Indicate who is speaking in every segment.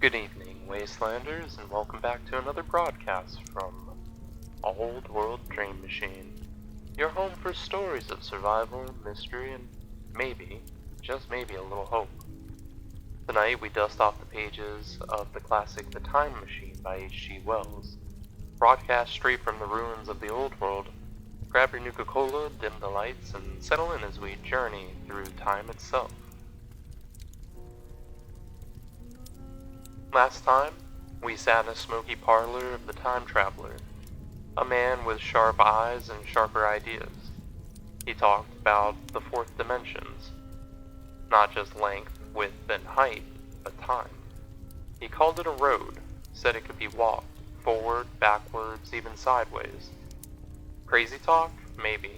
Speaker 1: Good evening, Wastelanders, and welcome back to another broadcast from Old World Dream Machine, your home for stories of survival, mystery, and maybe, just maybe, a little hope. Tonight we dust off the pages of the classic The Time Machine by H.G. Wells. Broadcast straight from the ruins of the Old World, grab your Nuka-Cola, dim the lights, and settle in as we journey through time itself. Last time, we sat in a smoky parlor of the Time Traveler, a man with sharp eyes and sharper ideas. He talked about the fourth dimensions, not just length, width, and height, but time. He called it a road, said it could be walked, forward, backwards, even sideways. Crazy talk? Maybe.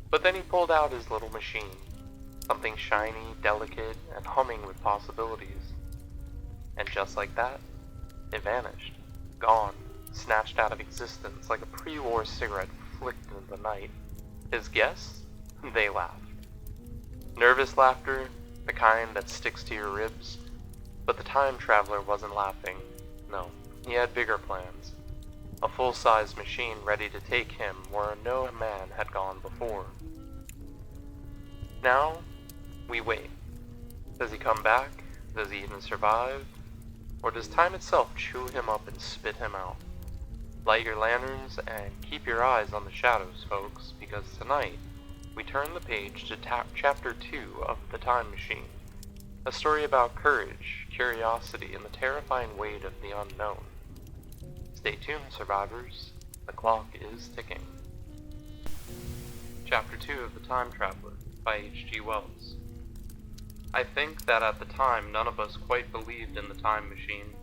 Speaker 1: But then he pulled out his little machine, something shiny, delicate, and humming with possibilities. And just like that, it vanished. Gone. Snatched out of existence like a pre-war cigarette flicked into the night. His guests? They laughed. Nervous laughter, the kind that sticks to your ribs. But the Time Traveler wasn't laughing. No, he had bigger plans. A full-size machine ready to take him where no man had gone before. Now, we wait. Does he come back? Does he even survive? Or does time itself chew him up and spit him out? Light your lanterns and keep your eyes on the shadows, folks, because tonight we turn the page to Chapter 2 of The Time Machine, a story about courage, curiosity, and the terrifying weight of the unknown. Stay tuned, survivors. The clock is ticking. Chapter 2 of The Time Traveler by H.G. Wells. I think that at the time none of us quite believed in the time machine.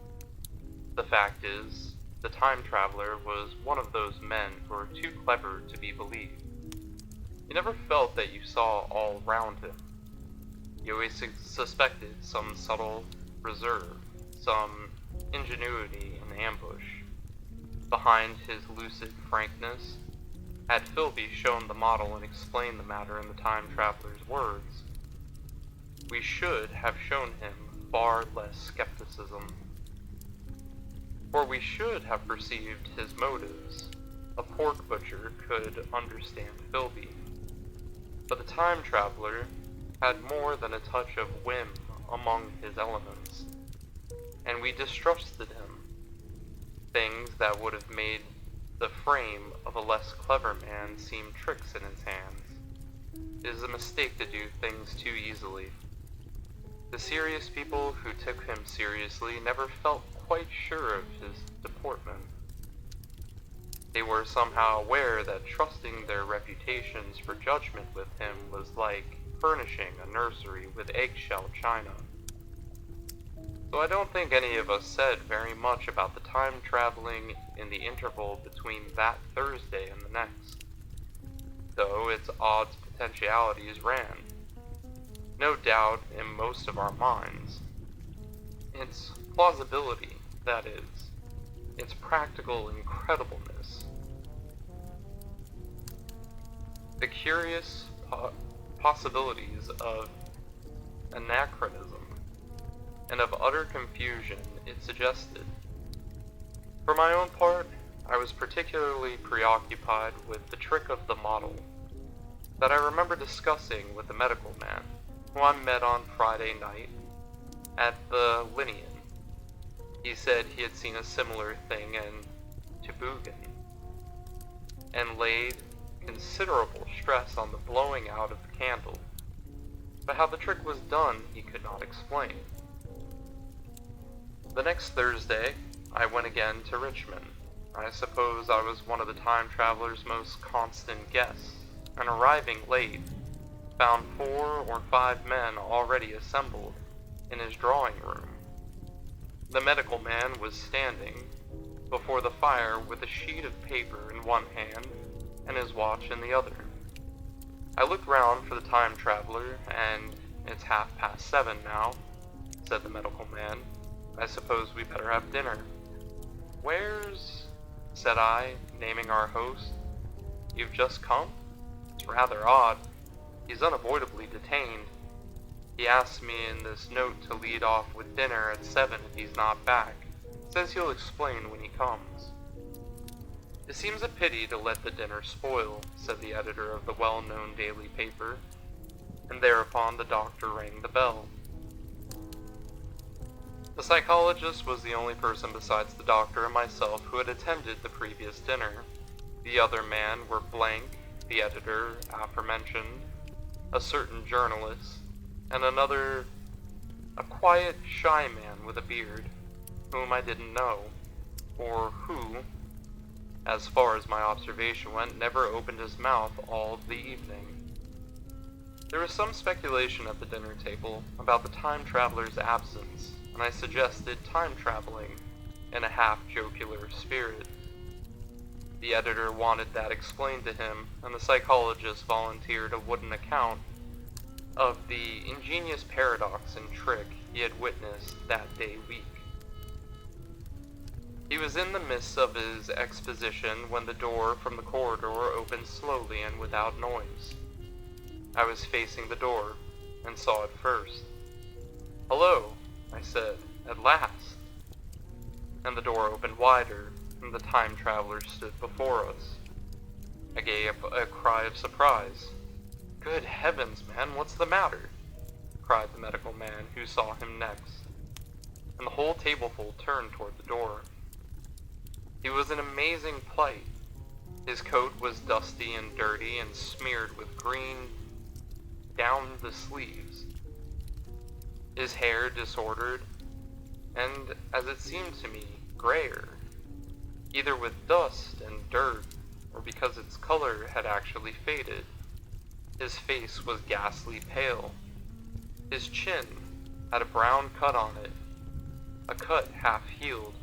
Speaker 1: The fact is, the time traveler was one of those men who are too clever to be believed. You never felt that you saw all round him. You always suspected some subtle reserve, some ingenuity in ambush. Behind his lucid frankness, had Philby shown the model and explained the matter in the time traveler's words, we should have shown him far less skepticism. For we should have perceived his motives. A pork butcher could understand Philby. But the time traveler had more than a touch of whim among his elements, and we distrusted him. Things that would have made the frame of a less clever man seem tricks in his hands. It is a mistake to do things too easily. The serious people who took him seriously never felt quite sure of his deportment. They were somehow aware that trusting their reputations for judgment with him was like furnishing a nursery with eggshell china. So I don't think any of us said very much about the time traveling in the interval between that Thursday and the next, though its odds potentialities ran. No doubt in most of our minds. Its plausibility, that is. Its practical incredibleness. The curious possibilities of anachronism and of utter confusion it suggested. For my own part, I was particularly preoccupied with the trick of the model that I remember discussing with the medical man, who I met on Friday night at the Linnean. He said he had seen a similar thing in Toboggan, and laid considerable stress on the blowing out of the candle, but how the trick was done he could not explain. The next Thursday, I went again to Richmond. I suppose I was one of the time traveler's most constant guests, and arriving late, found 4 or 5 men already assembled in his drawing room. The medical man was standing before the fire with a sheet of paper in one hand and his watch in the other. I looked round for the time traveler, and it's 7:30 now, said the medical man. I suppose we better have dinner. Where's... said I, naming our host. You've just come? It's rather odd. He's unavoidably detained. He asks me in this note to lead off with dinner at 7 if he's not back. Says he'll explain when he comes. It seems a pity to let the dinner spoil, said the editor of the well-known daily paper, and thereupon the doctor rang the bell. The psychologist was the only person besides the doctor and myself who had attended the previous dinner. The other men were Blank, the editor, aforementioned, a certain journalist, and another, a quiet, shy man with a beard, whom I didn't know, or who, as far as my observation went, never opened his mouth all the evening. There was some speculation at the dinner table about the time traveler's absence, and I suggested time traveling in a half-jocular spirit. The editor wanted that explained to him, and the psychologist volunteered a wooden account of the ingenious paradox and trick he had witnessed that day week. He was in the midst of his exposition when the door from the corridor opened slowly and without noise. I was facing the door, and saw it first. "Hello," I said, "at last." And the door opened wider, and the time traveler stood before us. I gave a cry of surprise. "Good heavens, man, what's the matter?" cried the medical man who saw him next, and the whole tableful turned toward the door. He was in amazing plight. His coat was dusty and dirty and smeared with green down the sleeves. His hair disordered, and, as it seemed to me, grayer, either with dust and dirt, or because its color had actually faded. His face was ghastly pale. His chin had a brown cut on it, a cut half-healed.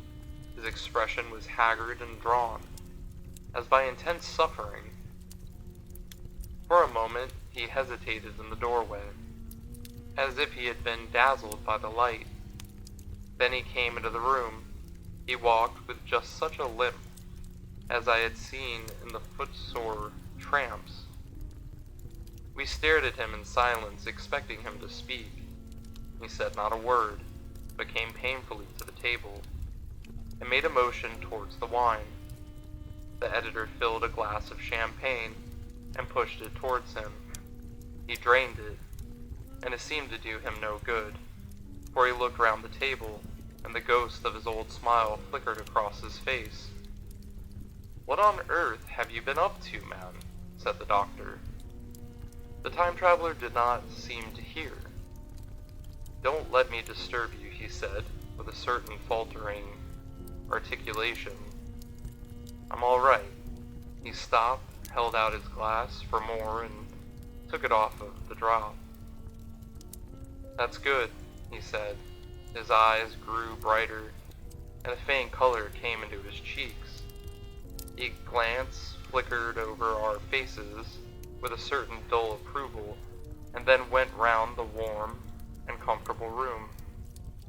Speaker 1: His expression was haggard and drawn, as by intense suffering. For a moment, he hesitated in the doorway, as if he had been dazzled by the light. Then he came into the room. He walked with just such a limp as I had seen in the footsore tramps. We stared at him in silence, expecting him to speak. He said not a word, but came painfully to the table, and made a motion towards the wine. The editor filled a glass of champagne, and pushed it towards him. He drained it, and it seemed to do him no good, for he looked round the table, and the ghost of his old smile flickered across his face. "What on earth have you been up to, man?" said the doctor. The time traveler did not seem to hear. "Don't let me disturb you," he said, with a certain faltering articulation. "I'm all right." He stopped, held out his glass for more, and took it off of the drop. "That's good," he said. His eyes grew brighter, and a faint color came into his cheeks. His glance flickered over our faces with a certain dull approval, and then went round the warm and comfortable room.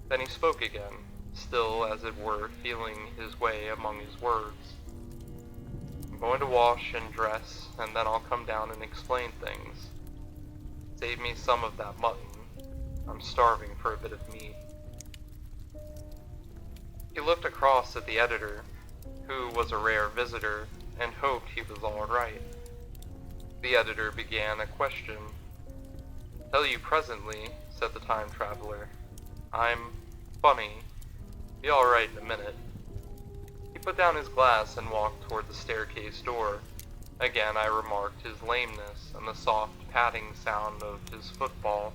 Speaker 1: Then he spoke again, still as it were feeling his way among his words. "I'm going to wash and dress, and then I'll come down and explain things. Save me some of that mutton. I'm starving for a bit of meat." He looked across at the editor, who was a rare visitor, and hoped he was all right. The editor began a question. "Tell you presently," said the time traveler. "I'm funny. Be all right in a minute." He put down his glass and walked toward the staircase door. Again I remarked his lameness and the soft padding sound of his footfall.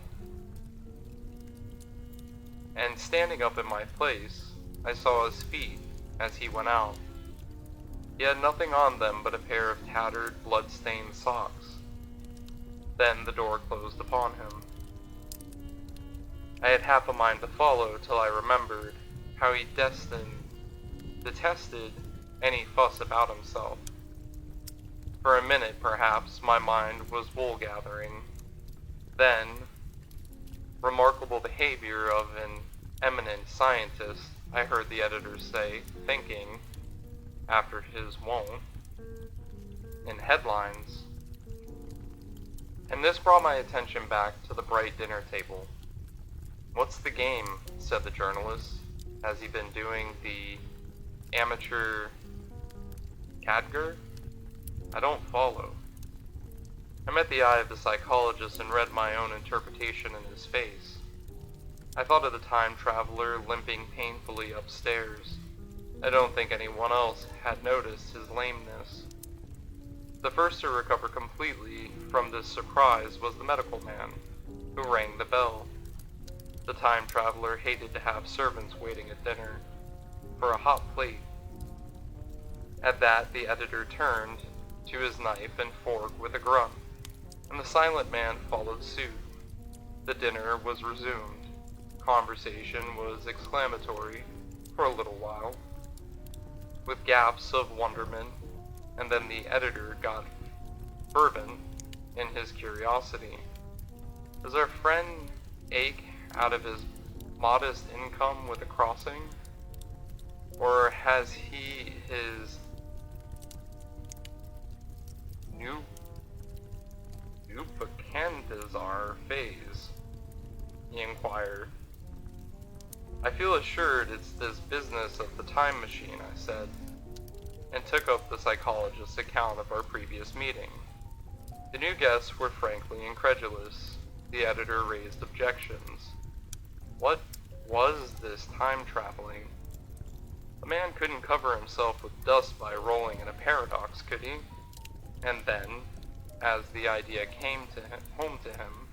Speaker 1: And standing up in my place, I saw his feet as he went out. He had nothing on them but a pair of tattered, blood-stained socks. Then the door closed upon him. I had half a mind to follow till I remembered how he detested any fuss about himself. For a minute, perhaps, my mind was wool-gathering. Then, remarkable behavior of an eminent scientist, I heard the editor say, thinking, after his wont, in headlines. And this brought my attention back to the bright dinner table. "What's the game?" said the journalist. "Has he been doing the amateur cadger? I don't follow." I met the eye of the psychologist and read my own interpretation in his face. I thought of the time traveler limping painfully upstairs. I don't think anyone else had noticed his lameness. The first to recover completely from this surprise was the medical man, who rang the bell. The time traveler hated to have servants waiting at dinner for a hot plate. At that, the editor turned to his knife and fork with a grunt, and the silent man followed suit. The dinner was resumed. Conversation was exclamatory for a little while, with gaps of wonderment, and then the editor got fervent in his curiosity. Does our friend ache out of his modest income with a crossing? Or has he his Nupacandazar phase? He inquired. I feel assured it's this business of the time machine, I said, and took up the psychologist's account of our previous meeting. The new guests were frankly incredulous. The editor raised objections. What was this time traveling? A man couldn't cover himself with dust by rolling in a paradox, could he? And then, as the idea came home to him,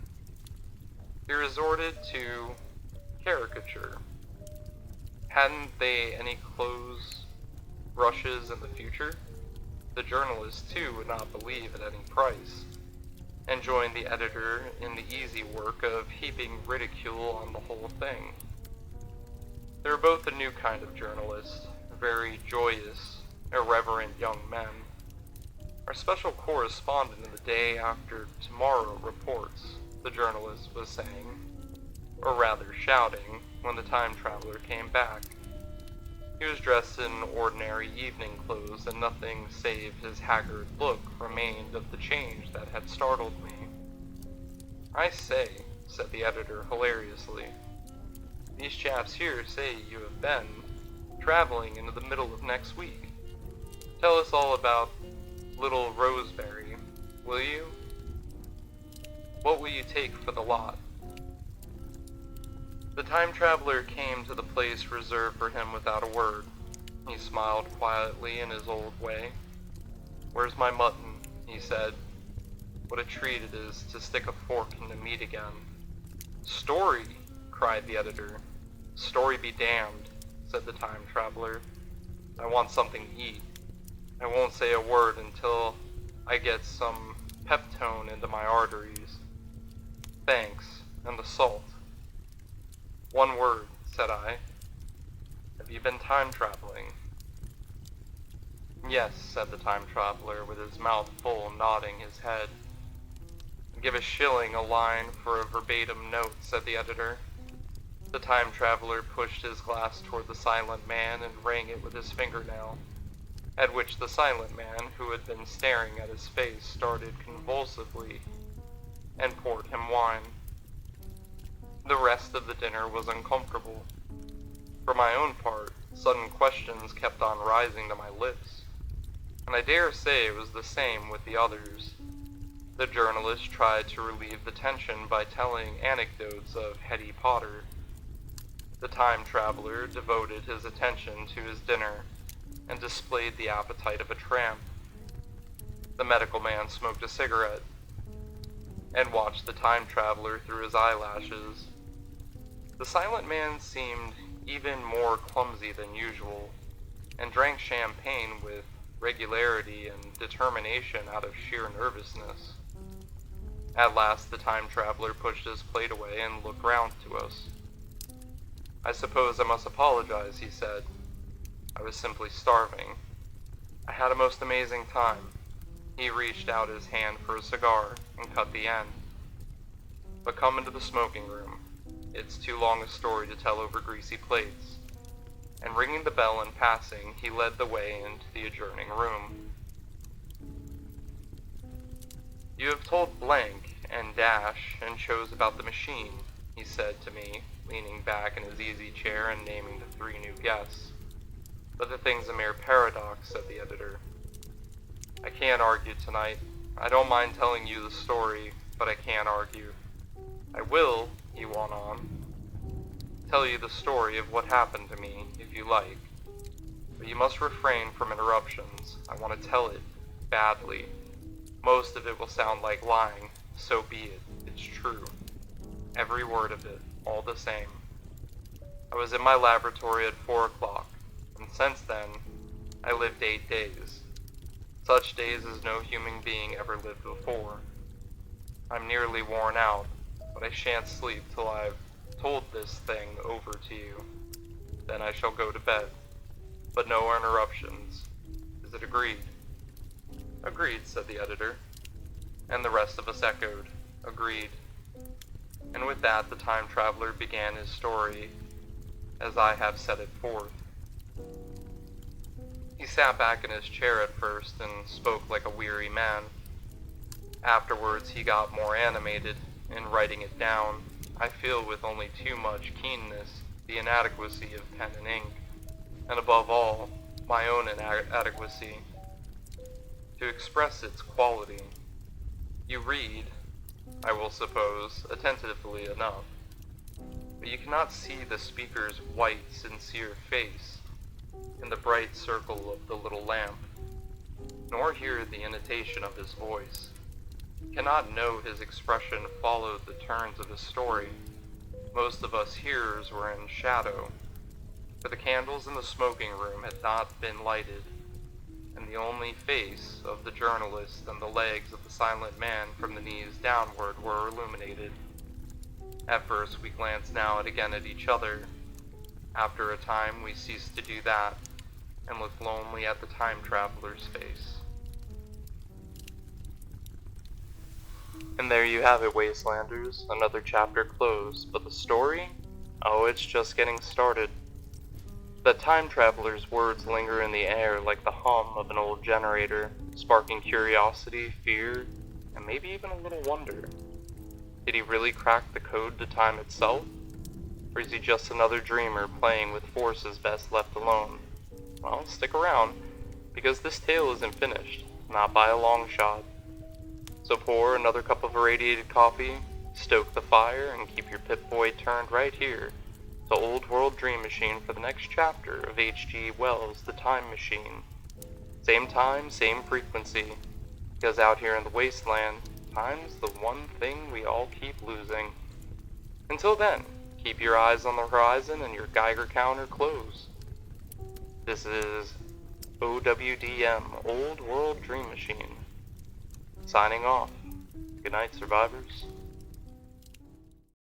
Speaker 1: he resorted to caricature. Hadn't they any clothes brushes in the future? The journalist, too, would not believe at any price, and joined the editor in the easy work of heaping ridicule on the whole thing. They were both a new kind of journalist, very joyous, irreverent young men. Our special correspondent in the day after tomorrow reports, the journalist was saying, or rather shouting, when the time traveler came back. He was dressed in ordinary evening clothes, and nothing save his haggard look remained of the change that had startled me. I say, said the editor hilariously, these chaps here say you have been traveling into the middle of next week. Tell us all about little Roseberry, will you? What will you take for the lot? The time traveler came to the place reserved for him without a word. He smiled quietly in his old way. Where's my mutton? He said. What a treat it is to stick a fork into meat again. Story, cried the editor. Story be damned, said the time traveler. I want something to eat. I won't say a word until I get some peptone into my arteries. Thanks, and the salt. One word, said I. Have you been time traveling? Yes, said the time traveler, with his mouth full, nodding his head. Give a shilling a line for a verbatim note, said the editor. The time traveler pushed his glass toward the silent man and rang it with his fingernail, at which the silent man, who had been staring at his face, started convulsively and poured him wine. The rest of the dinner was uncomfortable. For my own part, sudden questions kept on rising to my lips, and I dare say it was the same with the others. The journalist tried to relieve the tension by telling anecdotes of Hetty Potter. The time traveler devoted his attention to his dinner and displayed the appetite of a tramp. The medical man smoked a cigarette and watched the time traveler through his eyelashes. The silent man seemed even more clumsy than usual, and drank champagne with regularity and determination out of sheer nervousness. At last the time traveler pushed his plate away and looked round to us. I suppose I must apologize, he said. I was simply starving. I had a most amazing time. He reached out his hand for a cigar and cut the end. But come into the smoking room. It's too long a story to tell over greasy plates. And ringing the bell and passing, he led the way into the adjourning room. You have told blank and dash and chose about the machine, he said to me, leaning back in his easy chair and naming the 3 new guests. But the thing's a mere paradox, said the editor. I can't argue tonight. I don't mind telling you the story, but I can't argue. I will, he went on, tell you the story of what happened to me, if you like. But you must refrain from interruptions. I want to tell it badly. Most of it will sound like lying. So be it. It's true. Every word of it, all the same. I was in my laboratory at 4 o'clock, and since then, I lived 8 days. Such days as no human being ever lived before. I'm nearly worn out, but I shan't sleep till I've told this thing over to you. Then I shall go to bed. But no interruptions. Is it agreed? Agreed, said the editor. And the rest of us echoed, agreed. And with that, the time traveler began his story, as I have set it forth. He sat back in his chair at first and spoke like a weary man. Afterwards, he got more animated. In writing it down, I feel with only too much keenness the inadequacy of pen and ink, and above all, my own inadequacy, to express its quality. You read, I will suppose, attentively enough, but you cannot see the speaker's white, sincere face in the bright circle of the little lamp, nor hear the intonation of his voice. You cannot know his expression followed the turns of his story. Most of us hearers were in shadow, for the candles in the smoking room had not been lighted, and the only face of the journalist and the legs of the silent man from the knees downward were illuminated. At first we glanced now and again at each other. After a time we ceased to do that, and looked lonely at the time traveler's face. And there you have it, Wastelanders, another chapter closed, but the story? Oh, it's just getting started. The time traveler's words linger in the air like the hum of an old generator, sparking curiosity, fear, and maybe even a little wonder. Did he really crack the code to time itself? Or is he just another dreamer playing with forces best left alone? Well, stick around, because this tale isn't finished, not by a long shot. So pour another cup of irradiated coffee, stoke the fire, and keep your Pip-Boy turned right here to Old World Dream Machine for the next chapter of H.G. Wells' The Time Machine. Same time, same frequency, because out here in the wasteland, time's the one thing we all keep losing. Until then, keep your eyes on the horizon and your Geiger counter closed. This is OWDM, Old World Dream Machine, signing off. Good night, survivors.